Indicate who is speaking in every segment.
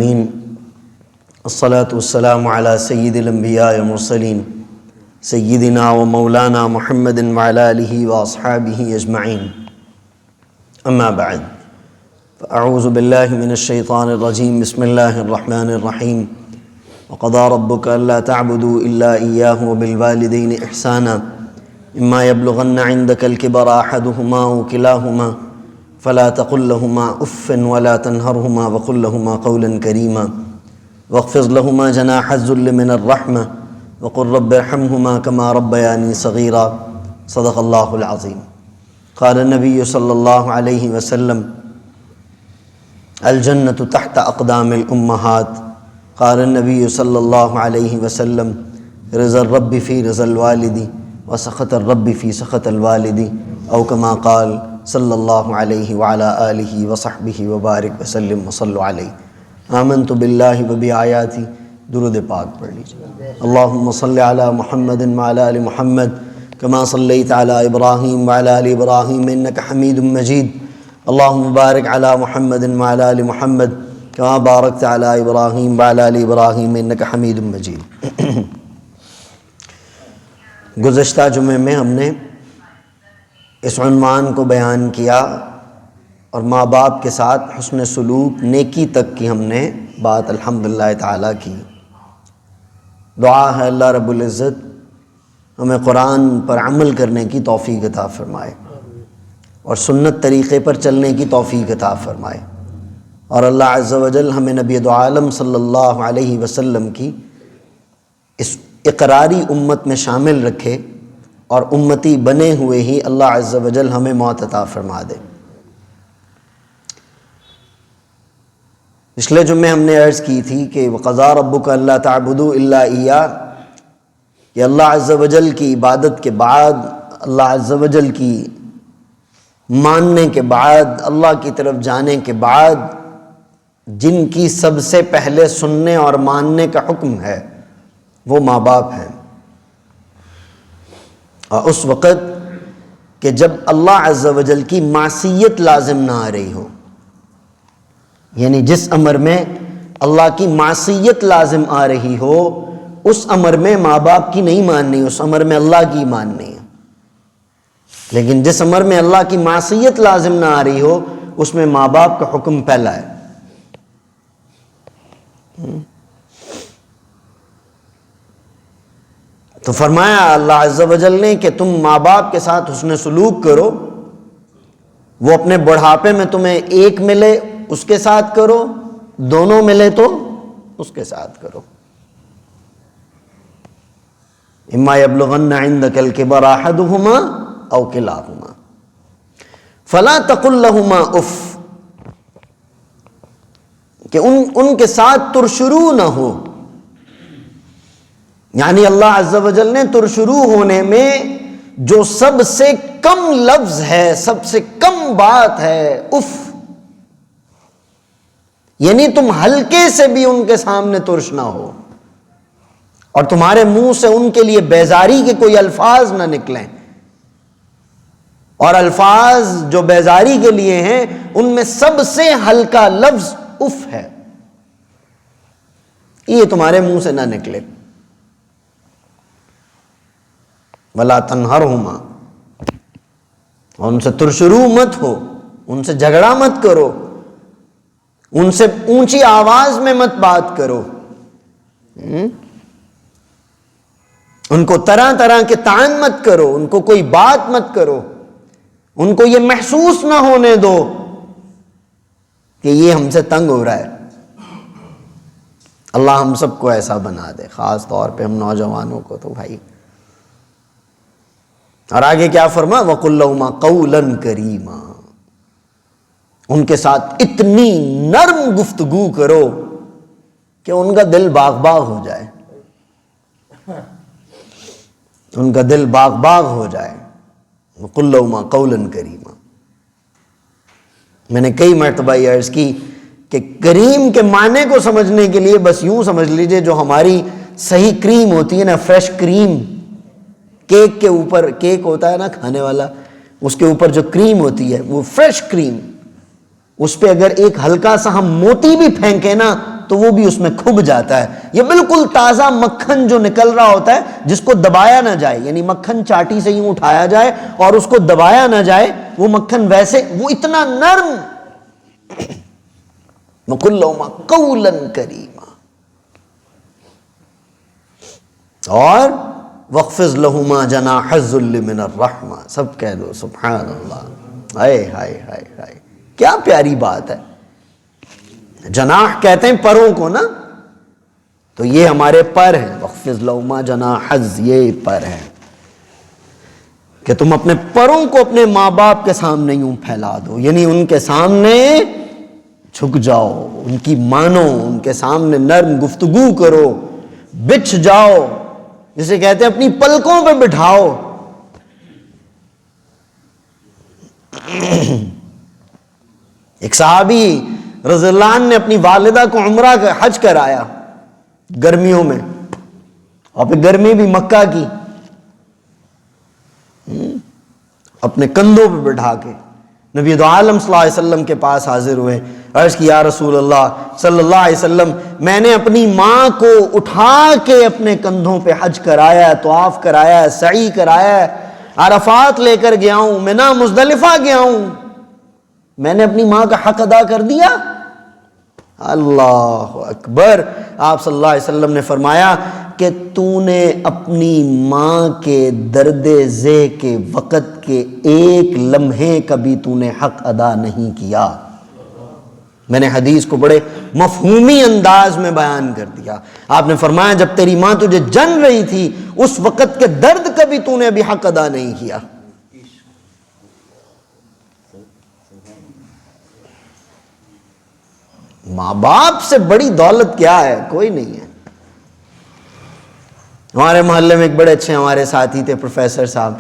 Speaker 1: العالمین الصلاة والسلام علی سید الانبیاء والمرسلین سیدنا و مولانا محمد وعلی آلہ واصحابہ اجمعین اما بعد فاعوذ باللہ من الشیطان الرجیم بسم اللہ الرحمن الرحیم وقضى ربك ألا تعبدوا إلا إياه وبالوالدين إحسانا إما يبلغن عندك الكبر أحدهما أو كلاهما فلا تقل لهما أف ولا تنهرهما وقل لهما قولا كريما واخفض لهما جناح الذل من الرحمة وقل رب ارحمهما كما ربياني صغيرا صدق الله العظيم. قال النبي صلى الله عليه وسلم الجنة تحت أقدام الأمهات. قال النبي صلى الله عليه وسلم رضا الرب في رضا الوالد وسخط الرب في سخط الوالد أو كما قال صلی اللہ علیہ وعلی آلہ وصحبہ وبارک وسلم وصلوا علیہ. آمنت باللہ وبآیاتہ. درود پاک پڑھ لیجیے. اللہم صلی علی محمد وعلی آل محمد کما صلیت علی ابراہیم وعلی آل ابراہیم انک حمید مجید. اللہم بارک علی محمد وعلی آل محمد کما بارکت علی ابراہیم وعلی آل ابراہیم انک حمید مجید. گزشتہ جمعے میں ہم نے اس عنوان کو بیان کیا اور ماں باپ کے ساتھ حسن سلوک نیکی تک کی ہم نے بات الحمدللہ تعالیٰ کی. دعا ہے اللہ رب العزت ہمیں قرآن پر عمل کرنے کی توفیق عطا فرمائے اور سنت طریقے پر چلنے کی توفیق عطا فرمائے، اور اللہ عز و جل ہمیں نبی دو عالم صلی اللہ علیہ وسلم کی اس اقراری امت میں شامل رکھے اور امتی بنے ہوئے ہی اللہ عز و جل ہمیں موت عطا فرما دے. پچھلے جمعے ہم نے عرض کی تھی کہ وَقَضَىٰ رَبُّكَ أَلَّا تَعْبُدُوا إِلَّا إِيَّاهُ، کہ اللہ عز و جل کی عبادت کے بعد، اللہ عز و جل کی ماننے کے بعد، اللہ کی طرف جانے کے بعد جن کی سب سے پہلے سننے اور ماننے کا حکم ہے وہ ماں باپ ہیں. اور اس وقت کہ جب اللہ عز و جل کی معصیت لازم نہ آ رہی ہو، یعنی جس امر میں اللہ کی معصیت لازم آ رہی ہو اس امر میں ماں باپ کی نہیں ماننی، اس امر میں اللہ کی ماننی ہے. لیکن جس امر میں اللہ کی معصیت لازم نہ آ رہی ہو اس میں ماں باپ کا حکم پہلا ہے. تو فرمایا اللہ عز و جل نے کہ تم ماں باپ کے ساتھ حسن سلوک کرو، وہ اپنے بڑھاپے میں تمہیں ایک ملے اس کے ساتھ کرو، دونوں ملے تو اس کے ساتھ کرو. اما یبلغن عندک الکبر احدہما او کلاہما فلا تقل لہما اف، کہ ان کے ساتھ ترشرو نہ ہو. یعنی اللہ عز و جل نے ترشروع ہونے میں جو سب سے کم لفظ ہے، سب سے کم بات ہے، اف، یعنی تم ہلکے سے بھی ان کے سامنے ترش نہ ہو اور تمہارے منہ سے ان کے لیے بیزاری کے کوئی الفاظ نہ نکلیں. اور الفاظ جو بیزاری کے لیے ہیں ان میں سب سے ہلکا لفظ اف ہے، یہ تمہارے منہ سے نہ نکلے. وَلَا تَنْهَرْهُمَا، اور ان سے ترشرو مت ہو، ان سے جھگڑا مت کرو، ان سے اونچی آواز میں مت بات کرو، ان کو طرح طرح کے طعن مت کرو، ان کو کوئی بات مت کرو، ان کو یہ محسوس نہ ہونے دو کہ یہ ہم سے تنگ ہو رہا ہے. اللہ ہم سب کو ایسا بنا دے، خاص طور پہ ہم نوجوانوں کو تو بھائی. اور آگے کیا فرما وَقُلْ لَهُمَا قَوْلًا كَرِيمًا، ان کے ساتھ اتنی نرم گفتگو کرو کہ ان کا دل باغ باغ ہو جائے، ان کا دل باغ باغ ہو جائے. وَقُلْ لَهُمَا قَوْلًا كَرِيمًا. میں نے کئی مرتبہ یہ عرض کی کہ کریم کے معنی کو سمجھنے کے لیے بس یوں سمجھ لیجئے جو ہماری صحیح کریم ہوتی ہے نا، فریش کریم، کیک کے اوپر کیک ہوتا ہے نا کھانے والا، اس کے اوپر جو کریم ہوتی ہے وہ فریش کریم، اس پہ اگر ایک ہلکا سا ہم موتی بھی پھینکیں نا تو وہ بھی اس میں کھب جاتا ہے. یہ بالکل تازہ مکھن جو نکل رہا ہوتا ہے جس کو دبایا نہ جائے، یعنی مکھن چاٹی سے یوں اٹھایا جائے اور اس کو دبایا نہ جائے، وہ مکھن ویسے وہ اتنا نرم. وَقُلْ لَهُمَا قَوْلًا كَرِيمًا. اور وَاخْفِضْ لَهُمَا جَنَاحَ الذُّلِّ مِنَ الرَّحْمَةِ. سب کہہ دو سبحان اللہ. ہائے ہائے ہائے ہائے، کیا پیاری بات ہے. جناح کہتے ہیں پروں کو نا، تو یہ ہمارے پر ہیں. وَاخْفِضْ لَهُمَا جَنَاحَ الذُّلِّ، یہ پر ہے کہ تم اپنے پروں کو اپنے ماں باپ کے سامنے یوں پھیلا دو، یعنی ان کے سامنے جھک جاؤ، ان کی مانو، ان کے سامنے نرم گفتگو کرو، بچھ جاؤ، جسے کہتے ہیں اپنی پلکوں پہ بٹھاؤ. ایک صحابی رضی اللہ عنہ نے اپنی والدہ کو عمرہ کا حج کرایا گرمیوں میں، اور پھر گرمی بھی مکہ کی، اپنے کندھوں پہ بٹھا کے نبی دو عالم صلی اللہ علیہ وسلم کے پاس حاضر ہوئے. عرض کی یا رسول اللہ صلی اللہ علیہ وسلم، میں نے اپنی ماں کو اٹھا کے اپنے کندھوں پہ حج کرایا ہے، طواف کرایا ہے، سعی کرایا ہے، عرفات لے کر گیا ہوں، منا مزدلفہ گیا ہوں، میں نے اپنی ماں کا حق ادا کر دیا؟ اللہ اکبر. آپ صلی اللہ علیہ وسلم نے فرمایا کہ تو نے اپنی ماں کے درد ذہ کے وقت کے ایک لمحے کا بھی تو نے حق ادا نہیں کیا. میں نے حدیث کو بڑے مفہومی انداز میں بیان کر دیا. آپ نے فرمایا جب تیری ماں تجھے جن رہی تھی اس وقت کے درد کا بھی تو نے ابھی حق ادا نہیں کیا. ماں باپ سے بڑی دولت کیا ہے؟ کوئی نہیں ہے. ہمارے محلے میں ایک بڑے اچھے ہمارے ساتھی تھے، پروفیسر صاحب،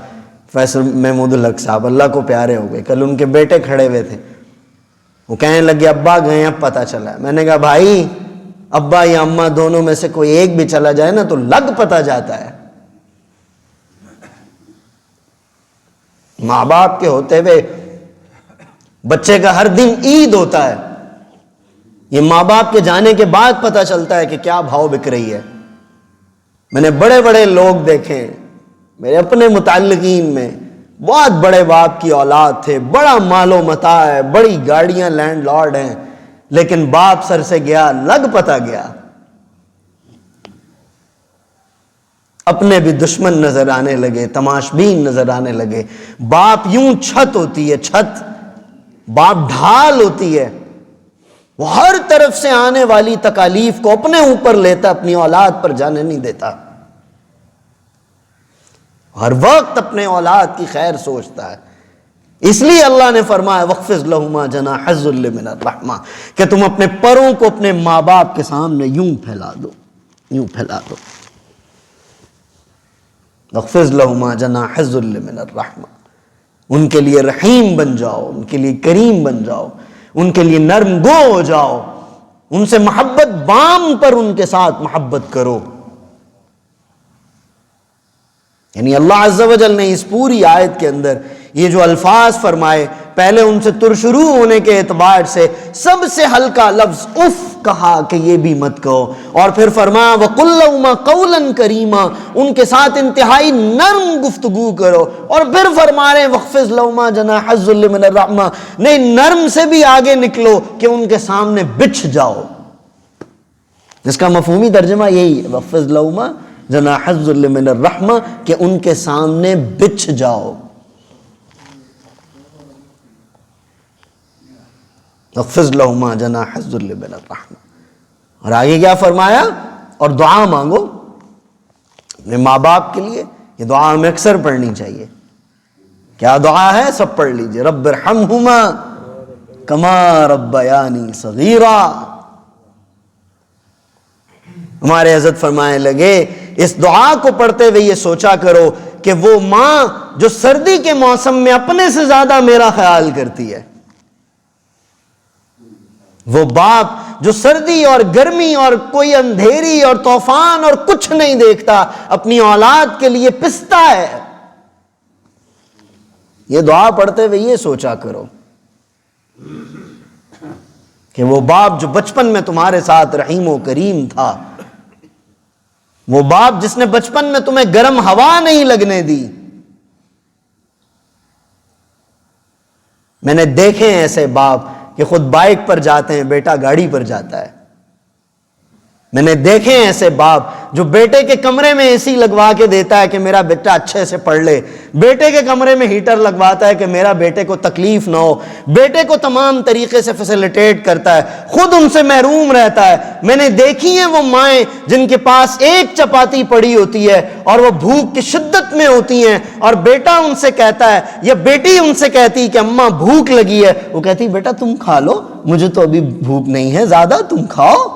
Speaker 1: پروفیسر محمود الحق صاحب، اللہ کو پیارے ہو گئے. کل ان کے بیٹے کھڑے ہوئے تھے، وہ کہنے لگے ابا گئے اب پتہ چلا. میں نے کہا بھائی ابا یا اماں دونوں میں سے کوئی ایک بھی چلا جائے نا تو لگ پتہ جاتا ہے. ماں باپ کے ہوتے ہوئے بچے کا ہر دن عید ہوتا ہے، یہ ماں باپ کے جانے کے بعد پتہ چلتا ہے کہ کیا بھاؤ بک رہی ہے. میں نے بڑے بڑے لوگ دیکھے میرے اپنے متعلقین میں، بہت بڑے باپ کی اولاد تھے، بڑا مال و متاع ہے، بڑی گاڑیاں، لینڈ لارڈ ہیں، لیکن باپ سر سے گیا، لگ پتہ گیا. اپنے بھی دشمن نظر آنے لگے، تماشبین نظر آنے لگے. باپ یوں چھت ہوتی ہے، چھت، باپ ڈھال ہوتی ہے، وہ ہر طرف سے آنے والی تکالیف کو اپنے اوپر لیتا، اپنی اولاد پر جانے نہیں دیتا. ہر وقت اپنے اولاد کی خیر سوچتا ہے. اس لیے اللہ نے فرمایا وَاخْفِضْ لَهُمَا جَنَاحَ الذُّلِّ مِنَ الرَّحْمَةِ کہ تم اپنے پروں کو اپنے ماں باپ کے سامنے یوں پھیلا دو، یوں پھیلا دو. وَاخْفِضْ لَهُمَا جَنَاحَ الذُّلِّ مِنَ الرَّحْمَةِ، ان کے لیے رحیم بن جاؤ، ان کے لیے کریم بن جاؤ، ان کے لیے نرم گو ہو جاؤ، ان سے محبت بام پر ان کے ساتھ محبت کرو. یعنی اللہ عز و جل نے اس پوری آیت کے اندر یہ جو الفاظ فرمائے، پہلے ان سے ترشروع ہونے کے اعتبار سے سب سے ہلکا لفظ اف کہا کہ یہ بھی مت کہو، اور پھر فرمایا وَقُلْ لَهُمَا قَوْلًا كَرِيمًا، ان کے ساتھ انتہائی نرم گفتگو کرو، اور پھر فرما رہے ہیں وَاخْفِضْ لَهُمَا جَنَاحَ الذُّلِّ مِنَ الرَّحْمَةِ، نہیں نرم سے بھی آگے نکلو کہ ان کے سامنے بچھ جاؤ. جس کا مفہومی ترجمہ یہی ہے وَاخْفِضْ لَهُمَا جناح الذل من الرحمہ، کہ ان کے سامنے بچھ جاؤ. اخفض لهما جناح الذل من الرحمہ. اور آگے کیا فرمایا؟ اور دعا مانگو اپنے ماں باپ کے لیے. یہ دعا ہمیں اکثر پڑھنی چاہیے. کیا دعا ہے؟ سب پڑھ لیجئے. رب ارحمہما کما ربیانی صغیرا. ہمارے حضرت فرمانے لگے اس دعا کو پڑھتے ہوئے یہ سوچا کرو کہ وہ ماں جو سردی کے موسم میں اپنے سے زیادہ میرا خیال کرتی ہے، وہ باپ جو سردی اور گرمی اور کوئی اندھیری اور طوفان اور کچھ نہیں دیکھتا، اپنی اولاد کے لیے پستا ہے. یہ دعا پڑھتے ہوئے یہ سوچا کرو. کہ وہ باپ جو بچپن میں تمہارے ساتھ رحیم و کریم تھا، وہ باپ جس نے بچپن میں تمہیں گرم ہوا نہیں لگنے دی. میں نے دیکھے ہیں ایسے باپ کہ خود بائک پر جاتے ہیں، بیٹا گاڑی پر جاتا ہے. میں نے دیکھے ہیں ایسے باپ جو بیٹے کے کمرے میں اے سی لگوا کے دیتا ہے کہ میرا بیٹا اچھے سے پڑھ لے، بیٹے کے کمرے میں ہیٹر لگواتا ہے کہ میرا بیٹے کو تکلیف نہ ہو، بیٹے کو تمام طریقے سے فیسیلیٹیٹ کرتا ہے، خود ان سے محروم رہتا ہے. میں نے دیکھی ہیں وہ مائیں جن کے پاس ایک چپاتی پڑی ہوتی ہے اور وہ بھوک کی شدت میں ہوتی ہیں، اور بیٹا ان سے کہتا ہے یا بیٹی ان سے کہتی کہ اماں بھوک لگی ہے، وہ کہتی بیٹا تم کھا لو، مجھے تو ابھی بھوک نہیں ہے زیادہ، تم کھاؤ.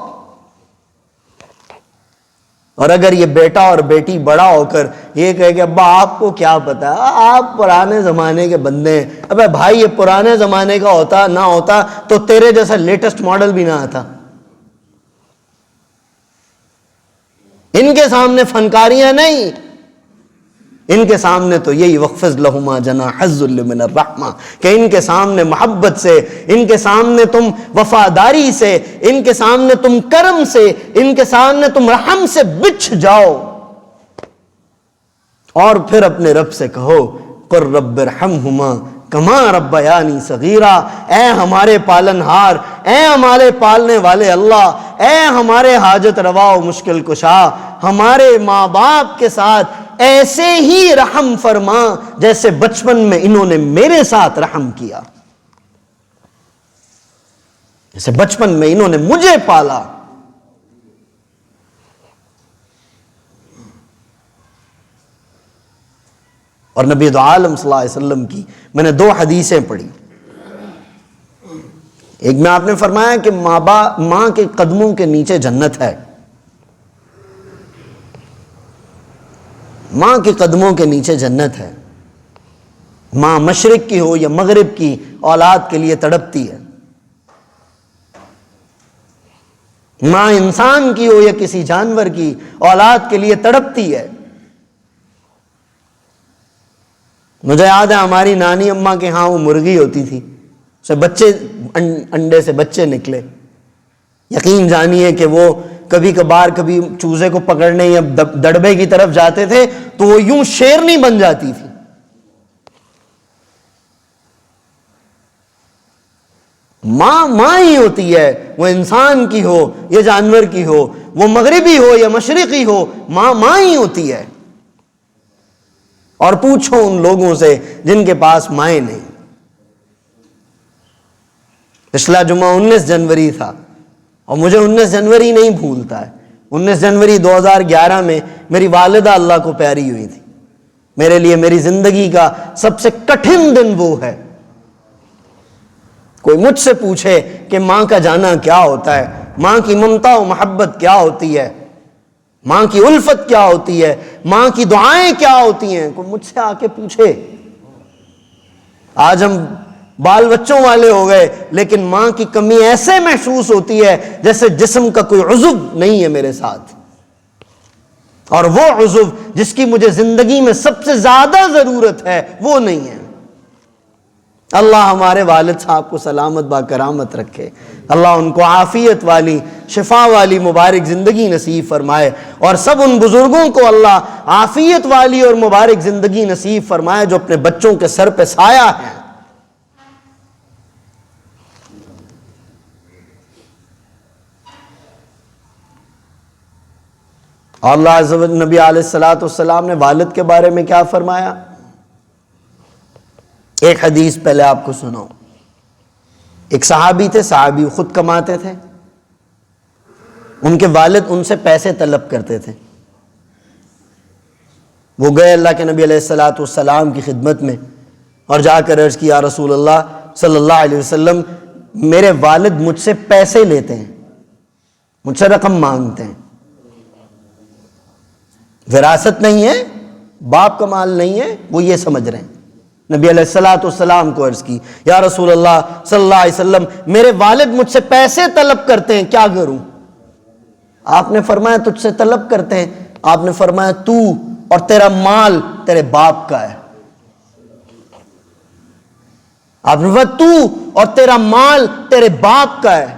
Speaker 1: اور اگر یہ بیٹا اور بیٹی بڑا ہو کر یہ کہے کہ ابا آپ کو کیا پتا، آپ پرانے زمانے کے بندے ہیں، ابے بھائی یہ پرانے زمانے کا ہوتا نہ ہوتا تو تیرے جیسا لیٹسٹ ماڈل بھی نہ آتا. ان کے سامنے فنکاریاں نہیں، ان کے سامنے تو یہی وَخْفِضْ لَهُمَا جَنَاحَ الذُّلِّ مِنَ الرَّحْمَةِ، کہ ان کے سامنے محبت سے، ان کے سامنے تم وفاداری سے، ان کے سامنے تم کرم سے، ان کے سامنے تم رحم سے بچھ جاؤ، اور پھر اپنے رب سے کہو قُلْ رَبِّ ارْحَمْهُمَا کما ربیانی صغیرا، اے ہمارے پالنہار، اے ہمارے پالنے والے اللہ، اے ہمارے حاجت روا و مشکل کشا، ہمارے ماں باپ کے ساتھ ایسے ہی رحم فرما جیسے بچپن میں انہوں نے میرے ساتھ رحم کیا، جیسے بچپن میں انہوں نے مجھے پالا. اور نبی دو عالم صلی اللہ علیہ وسلم کی میں نے 2 حدیثیں پڑھی. ایک میں آپ نے فرمایا کہ ماں کے قدموں کے نیچے جنت ہے، ماں کے قدموں کے نیچے جنت ہے. ماں مشرق کی ہو یا مغرب کی اولاد کے لیے تڑپتی ہے، ماں انسان کی ہو یا کسی جانور کی اولاد کے لیے تڑپتی ہے. مجھے یاد ہے ہماری نانی اماں کے ہاں وہ مرغی ہوتی تھی، اسے بچے انڈے سے بچے نکلے. یقین جانیے کہ وہ کبھی کبھار کبھی چوزے کو پکڑنے یا دڑبے کی طرف جاتے تھے تو وہ یوں شیرنی بن جاتی تھی. ماں ہی ہوتی ہے، وہ انسان کی ہو یا جانور کی ہو، وہ مغربی ہو یا مشرقی ہو، ماں ہی ہوتی ہے. اور پوچھو ان لوگوں سے جن کے پاس مائیں نہیں. پچھلا جمعہ 19 جنوری تھا اور مجھے 19 جنوری نہیں بھولتا ہے. 19 جنوری 2011 میں میری والدہ اللہ کو پیاری ہوئی تھی. میرے لیے میری زندگی کا سب سے کٹھن دن وہ ہے. کوئی مجھ سے پوچھے کہ ماں کا جانا کیا ہوتا ہے، ماں کی ممتا و محبت کیا ہوتی ہے، ماں کی الفت کیا ہوتی ہے، ماں کی دعائیں کیا ہوتی ہیں، کوئی مجھ سے آ کے پوچھے. آج ہم بال بچوں والے ہو گئے لیکن ماں کی کمی ایسے محسوس ہوتی ہے جیسے جسم کا کوئی عضو نہیں ہے میرے ساتھ، اور وہ عضو جس کی مجھے زندگی میں سب سے زیادہ ضرورت ہے وہ نہیں ہے. اللہ ہمارے والد صاحب کو سلامت با کرامت رکھے، اللہ ان کو عافیت والی شفا والی مبارک زندگی نصیب فرمائے، اور سب ان بزرگوں کو اللہ عافیت والی اور مبارک زندگی نصیب فرمائے جو اپنے بچوں کے سر پہ سایہ ہیں. اور اللہ عز و جل نبی علیہ السلام نے والد کے بارے میں کیا فرمایا؟ ایک حدیث پہلے آپ کو سناؤں. ایک صحابی تھے، صحابی خود کماتے تھے، ان کے والد ان سے پیسے طلب کرتے تھے. وہ گئے اللہ کے نبی علیہ السلام کی خدمت میں اور جا کر عرض کیا، رسول اللہ صلی اللہ علیہ وسلم میرے والد مجھ سے پیسے لیتے ہیں، مجھ سے رقم مانگتے ہیں، وراثت نہیں ہے، باپ کا مال نہیں ہے، وہ یہ سمجھ رہے ہیں. نبی علیہ السلام کو عرض کی، یا رسول اللہ صلی اللہ علیہ وسلم میرے والد مجھ سے پیسے طلب کرتے ہیں، کیا کروں؟ آپ نے فرمایا تجھ سے طلب کرتے ہیں؟ آپ نے فرمایا تو اور تیرا مال تیرے باپ کا ہے. آپ نے فرمایا تو اور تیرا مال تیرے باپ کا ہے.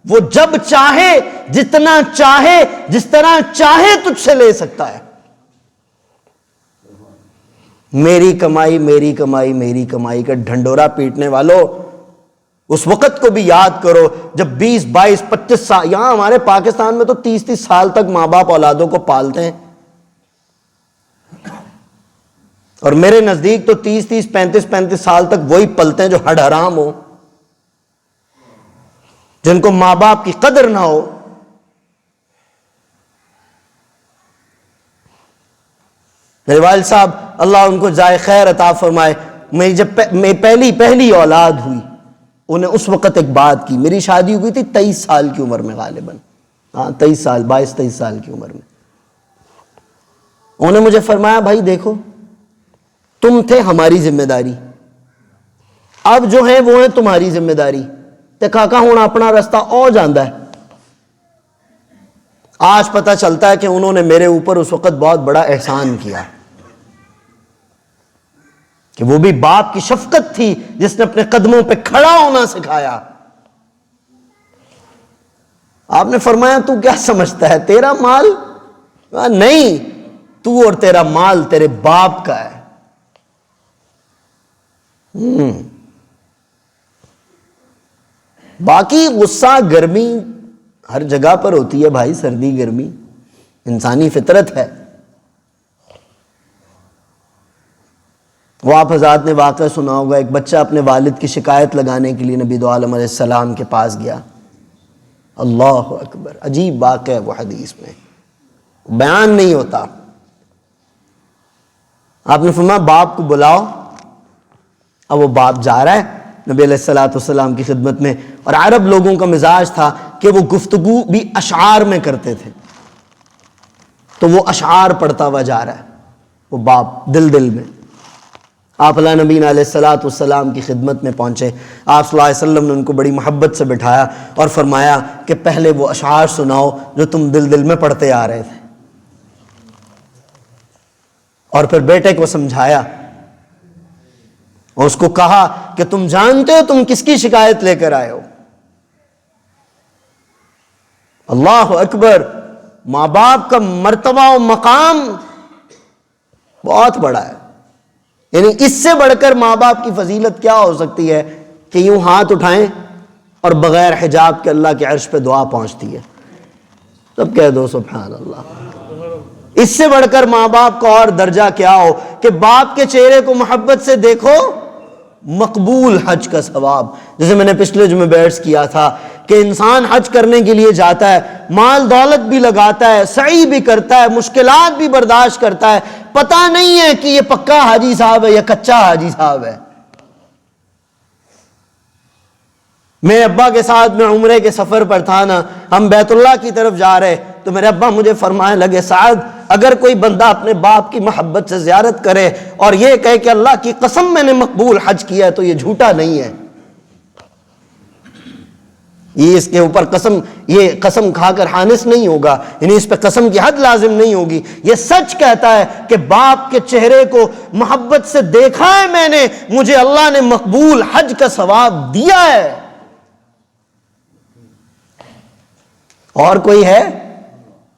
Speaker 1: وہ جب چاہے، جتنا چاہے، جس طرح چاہے تجھ سے لے سکتا ہے۔ میری کمائی میری کمائی میری کمائی کا ڈھنڈورا پیٹنے والوں، اس وقت کو بھی یاد کرو جب 20 22 25 سال، یہاں ہمارے پاکستان میں تو 30 سال تک ماں باپ اولادوں کو پالتے ہیں، اور میرے نزدیک تو 30 35 سال تک وہی پلتے ہیں جو ہڈ حرام ہو، جن کو ماں باپ کی قدر نہ ہو۔ میرے والد صاحب اللہ ان کو جزائے خیر عطا فرمائے، میں جب میں پہلی اولاد ہوئی، انہیں اس وقت ایک بات کی، میری شادی ہوئی تھی 23 سال کی عمر میں غالباً، 23 سال 22 23 سال کی عمر میں۔ انہوں نے مجھے فرمایا بھائی دیکھو، تم تھے ہماری ذمہ داری، اب جو ہیں وہ ہیں تمہاری ذمہ داری، تے کاکا ہوں اپنا رستہ او جاندہ ہے۔ آج پتہ چلتا ہے کہ انہوں نے میرے اوپر اس وقت بہت بڑا احسان کیا، کہ وہ بھی باپ کی شفقت تھی جس نے اپنے قدموں پہ کھڑا ہونا سکھایا۔ آپ نے فرمایا تو کیا سمجھتا ہے تیرا مال؟ نہیں، تو اور تیرا مال تیرے باپ کا ہے۔ باقی غصہ گرمی ہر جگہ پر ہوتی ہے بھائی، سردی گرمی انسانی فطرت ہے۔ وہ آپ حضرات نے واقعہ سنا ہوگا، ایک بچہ اپنے والد کی شکایت لگانے کے لیے نبی دو عالم علیہ السلام کے پاس گیا۔ اللہ اکبر، عجیب واقعہ ہے وہ، حدیث میں بیان نہیں ہوتا۔ آپ نے فرمایا باپ کو بلاؤ۔ اب وہ باپ جا رہا ہے نبی علیہ الصلوۃ والسلام کی خدمت میں، اور عرب لوگوں کا مزاج تھا کہ وہ گفتگو بھی اشعار میں کرتے تھے، تو وہ اشعار پڑھتا ہوا جا رہا ہے وہ باپ دل میں۔ آپ اللہ نبی علیہ الصلوۃ والسلام کی خدمت میں پہنچے، آپ صلی اللہ علیہ وسلم نے ان کو بڑی محبت سے بٹھایا اور فرمایا کہ پہلے وہ اشعار سناؤ جو تم دل میں پڑھتے آ رہے تھے، اور پھر بیٹے کو سمجھایا اور اس کو کہا کہ تم جانتے ہو تم کس کی شکایت لے کر آئے ہو؟ اللہ اکبر، ماں باپ کا مرتبہ و مقام بہت بڑا ہے، یعنی اس سے بڑھ کر ماں باپ کی فضیلت کیا ہو سکتی ہے کہ یوں ہاتھ اٹھائیں اور بغیر حجاب کے اللہ کے عرش پہ دعا پہنچتی ہے، تب کہہ دو سبحان اللہ۔ اس سے بڑھ کر ماں باپ کا اور درجہ کیا ہو کہ باپ کے چہرے کو محبت سے دیکھو، مقبول حج کا ثواب۔ جیسے میں نے پچھلے جمعے بیعت کیا تھا کہ انسان حج کرنے کے لیے جاتا ہے، مال دولت بھی لگاتا ہے، سعی بھی کرتا ہے، مشکلات بھی برداشت کرتا ہے، پتہ نہیں ہے کہ یہ پکا حاجی صاحب ہے یا کچا حاجی صاحب ہے۔ میرے ابا کے ساتھ میں عمرے کے سفر پر تھا نا، ہم بیت اللہ کی طرف جا رہے تو میرے ابا مجھے فرمانے لگے سعد، اگر کوئی بندہ اپنے باپ کی محبت سے زیارت کرے اور یہ کہے کہ اللہ کی قسم میں نے مقبول حج کیا ہے تو یہ جھوٹا نہیں ہے، یہ اس کے اوپر یہ قسم کھا کر حانث نہیں ہوگا، یعنی اس پہ قسم کی حد لازم نہیں ہوگی، یہ سچ کہتا ہے کہ باپ کے چہرے کو محبت سے دیکھا ہے میں نے، مجھے اللہ نے مقبول حج کا ثواب دیا ہے۔ اور کوئی ہے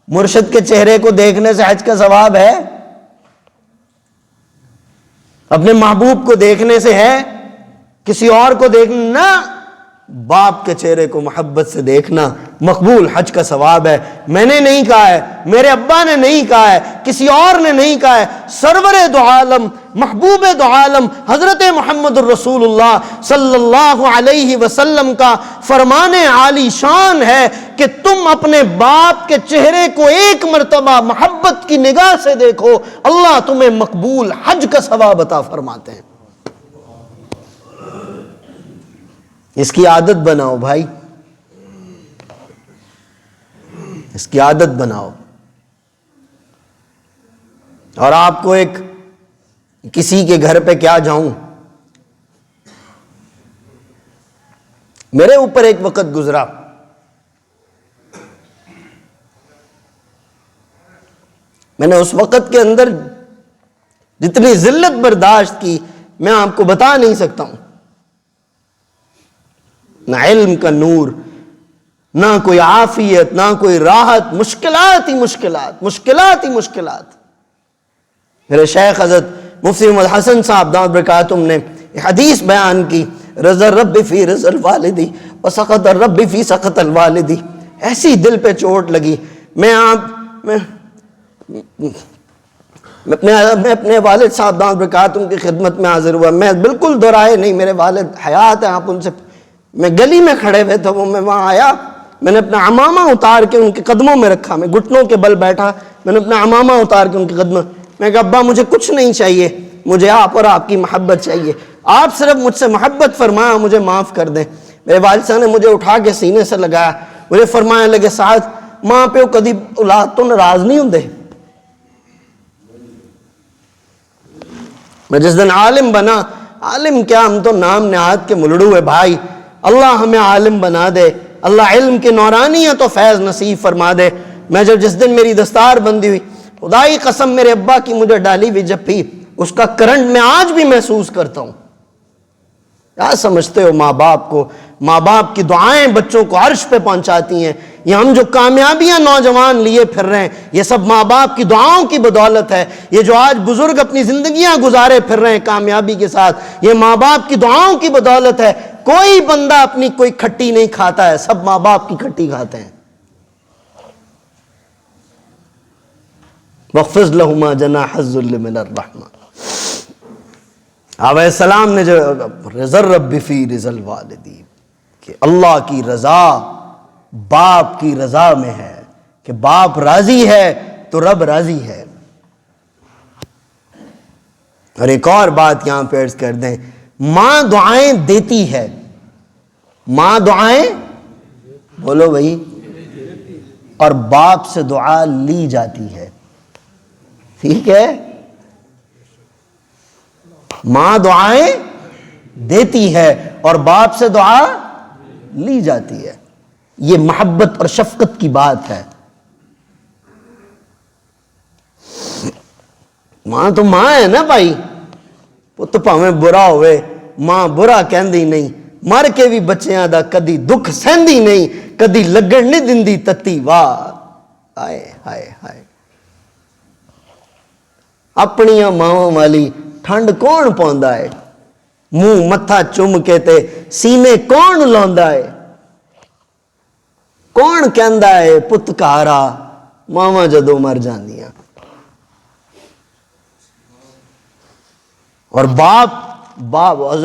Speaker 1: مرشد کے چہرے کو دیکھنے سے حج کا ثواب ہے؟ اپنے محبوب کو دیکھنے سے ہے؟ کسی اور کو دیکھنا؟ باپ کے چہرے کو محبت سے دیکھنا مقبول حج کا ثواب ہے۔ میں نے نہیں کہا ہے، میرے ابا نے نہیں کہا ہے، کسی اور نے نہیں کہا ہے، سرور دو عالم محبوب دو عالم حضرت محمد الرسول اللہ صلی اللہ علیہ وسلم کا فرمان عالی شان ہے کہ تم اپنے باپ کے چہرے کو ایک مرتبہ محبت کی نگاہ سے دیکھو، اللہ تمہیں مقبول حج کا ثواب عطا فرماتے ہیں۔ اس کی عادت بناؤ بھائی، اس کی عادت بناؤ۔ اور آپ کو ایک کسی کے گھر پہ کیا جاؤں، میرے اوپر ایک وقت گزرا، میں نے اس وقت کے اندر جتنی ذلت برداشت کی میں آپ کو بتا نہیں سکتا ہوں۔ نہ علم کا نور، نہ کوئی عافیت، نہ کوئی راحت، مشکلات ہی مشکلات، مشکلات ہی مشکلات۔ میرے شیخ حضرت مفتی محمد حسن صاحب دامت برکاتہم نے حدیث بیان کی، رضا الرب فی رضا الوالدی وسخط الرب فی سخط الوالدی۔ ایسی دل پہ چوٹ لگی۔ میں اپنے والد صاحب دامت برکاتہم کی خدمت میں حاضر ہوا۔ میں بالکل دورائے نہیں، میرے والد حیات ہیں، آپ ان سے، میں گلی میں کھڑے ہوئے تھے، میں وہاں آیا، میں نے اپنا عمامہ اتار کے ان کے قدموں میں رکھا، میں گھٹنوں کے بل بیٹھا، میں نے اپنا عمامہ اتار کے ان کے قدموں میں کہا ابا مجھے کچھ نہیں چاہیے، مجھے آپ اور آپ کی محبت چاہیے، آپ صرف مجھ سے محبت فرمایا، مجھے معاف کر دیں۔ میرے والد صاحب نے مجھے اٹھا کے سینے سے لگایا، مجھے فرمانے لگے سعد ماں پیو کدی اولاد تو ناراض نہیں ہوندے۔ میں جس دن عالم بنا، عالم کیا، ہم تو نام نہاد کے ملڑو ہے بھائی، اللہ ہمیں عالم بنا دے، اللہ علم کے نورانیت و فیض نصیب فرما دے۔ میں جس دن میری دستار بندی ہوئی، خدائی قسم میرے ابا کی مجھے ڈالی ہوئی جپھی، اس کا کرنٹ میں آج بھی محسوس کرتا ہوں۔ کیا سمجھتے ہو ماں باپ کو؟ ماں باپ کی دعائیں بچوں کو عرش پہ پہنچاتی ہیں۔ یہ ہم جو کامیابیاں نوجوان لیے پھر رہے ہیں، یہ سب ماں باپ کی دعاؤں کی بدولت ہے۔ یہ جو آج بزرگ اپنی زندگیاں گزارے پھر رہے ہیں کامیابی کے ساتھ، یہ ماں باپ کی دعاؤں کی بدولت ہے۔ کوئی بندہ اپنی کوئی کھٹی نہیں کھاتا ہے، سب ماں باپ کی کھٹی کھاتے ہیں۔ وَاخْفِضْ لَهُمَا جَنَاحَ الذُّلِّ مِنَ الرَّحْمَةِ۔ آپ علیہ السلام نے جو رضا الرب فی رضا الوالدی، کہ اللہ کی رضا باپ کی رضا میں ہے، کہ باپ راضی ہے تو رب راضی ہے۔ اور ایک اور بات یہاں پہ عرض کر دیں، ماں دعائیں دیتی ہے، ماں دعائیں بولو بھائی، اور باپ سے دعا لی جاتی ہے، ٹھیک ہے؟ ماں دعائیں دیتی ہے اور باپ سے دعا لی جاتی ہے۔ یہ محبت اور شفقت کی بات ہے۔ ماں تو ماں ہے نا بھائی، وہ تو پاویں برا ہوئے، ماں برا کہندی نہیں، مر کے بھی بچیاں دا کدی دکھ سہندی نہیں، کدی لگن نہیں دندی تتی واہ، ہائے ہائے ہائے۔ اپنیاں ماں والی ٹھنڈ کون پوندا ہے، منہ متھا چوم کے تے سینے کون لوندا ہے، کون کہندا ہے پتکارا ماواں جدوں مر جاندیاں۔ اور باپ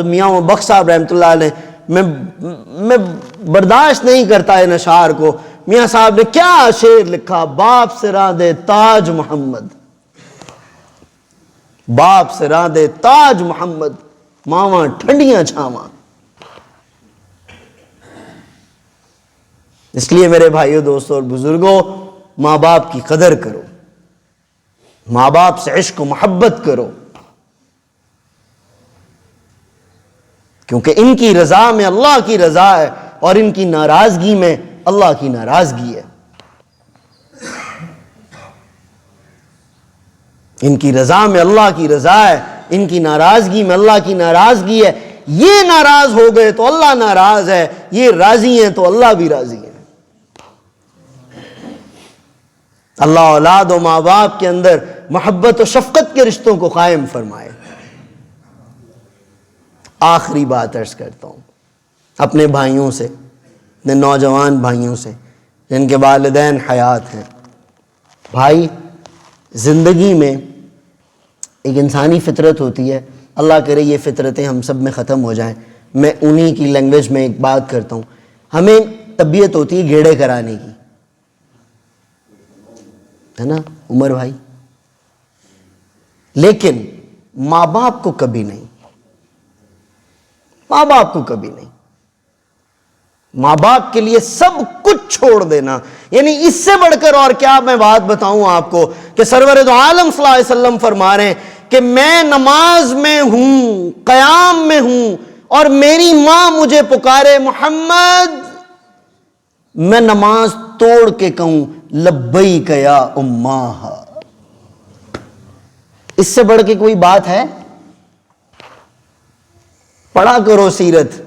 Speaker 1: میاں بخش صاحب رحمۃ اللہ علیہ، میں برداشت نہیں کرتا ان اشعار کو۔ میاں صاحب نے کیا شعر لکھا، باپ سے راندے تاج محمد، باپ سے راندے تاج محمد، ماواں ٹھنڈیاں چھاواں۔ اس لیے میرے بھائیوں دوستوں اور بزرگوں، ماں باپ کی قدر کرو، ماں باپ سے عشق و محبت کرو، کیونکہ ان کی رضا میں اللہ کی رضا ہے اور ان کی ناراضگی میں اللہ کی ناراضگی ہے۔ ان کی رضا میں اللہ کی رضا ہے، ان کی ناراضگی میں اللہ کی ناراضگی ہے۔ یہ ناراض ہو گئے تو اللہ ناراض ہے، یہ راضی ہیں تو اللہ بھی راضی ہے۔ اللہ اولاد و ماں باپ کے اندر محبت و شفقت کے رشتوں کو قائم فرمائے۔ آخری بات عرض کرتا ہوں اپنے بھائیوں سے، اپنے نوجوان بھائیوں سے جن کے والدین حیات ہیں۔ بھائی، زندگی میں ایک انسانی فطرت ہوتی ہے، اللہ کرے یہ فطرتیں ہم سب میں ختم ہو جائیں۔ میں انہی کی لینگویج میں ایک بات کرتا ہوں، ہمیں طبیعت ہوتی ہے گھیڑے کرانے کی، ہے نا عمر بھائی، لیکن ماں باپ کو کبھی نہیں، ماں باپ کو کبھی نہیں۔ ماں باپ کے لیے سب کچھ چھوڑ دینا، یعنی اس سے بڑھ کر اور کیا میں بات بتاؤں آپ کو کہ سرور دو عالم صلی اللہ علیہ وسلم فرما رہے ہیں کہ میں نماز میں ہوں، قیام میں ہوں اور میری ماں مجھے پکارے محمد، میں نماز توڑ کے کہوں لبیک یا اماں۔ اس سے بڑھ کے کوئی بات ہے؟ پڑھا کرو سیرت،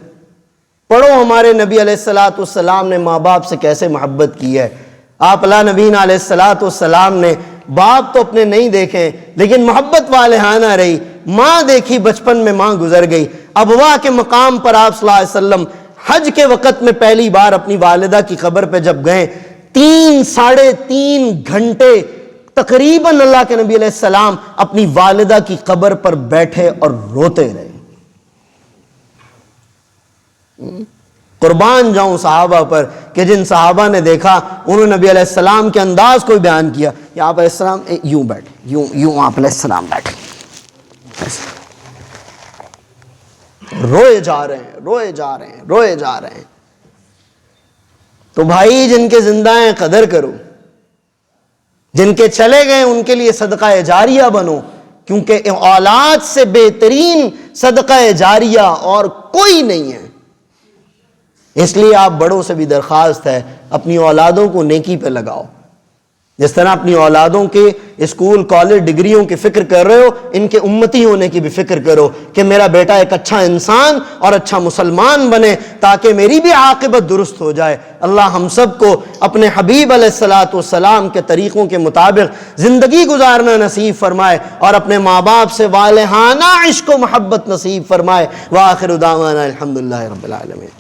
Speaker 1: پڑھو ہمارے نبی علیہ الصلوۃ والسلام نے ماں باپ سے کیسے محبت کی ہے۔ آپ علیہ نبینا علیہ الصلوۃ والسلام نے باپ تو اپنے نہیں دیکھے لیکن محبت والہانہ رہی، ماں دیکھی، بچپن میں ماں گزر گئی، ابوا کے مقام پر آپ صلی اللہ علیہ وسلم حج کے وقت میں پہلی بار اپنی والدہ کی قبر پہ جب گئے، 3-3.5 گھنٹے تقریباً اللہ کے نبی علیہ السلام اپنی والدہ کی قبر پر بیٹھے اور روتے رہے۔ قربان جاؤں صحابہ پر کہ جن صحابہ نے دیکھا انہوں نے نبی علیہ السلام کے انداز کو بیان کیا کہ آپ علیہ السلام یوں بیٹھے، یوں آپ علیہ السلام بیٹھے، روئے جا رہے ہیں، روئے جا رہے ہیں، روئے جا رہے ہیں۔ تو بھائی جن کے زندہ ہیں قدر کرو، جن کے چلے گئے ان کے لیے صدقہ جاریہ بنو، کیونکہ اولاد سے بہترین صدقہ جاریہ اور کوئی نہیں ہے۔ اس لیے آپ بڑوں سے بھی درخواست ہے اپنی اولادوں کو نیکی پہ لگاؤ، جس طرح اپنی اولادوں کے اسکول کالج ڈگریوں کی فکر کر رہے ہو، ان کے امتی ہونے کی بھی فکر کرو کہ میرا بیٹا ایک اچھا انسان اور اچھا مسلمان بنے تاکہ میری بھی عاقبت درست ہو جائے۔ اللہ ہم سب کو اپنے حبیب علیہ الصلوۃ والسلام کے طریقوں کے مطابق زندگی گزارنا نصیب فرمائے اور اپنے ماں باپ سے والہانہ عشق و محبت نصیب فرمائے۔ وآخر دعوانا الحمدللہ رب العالمین۔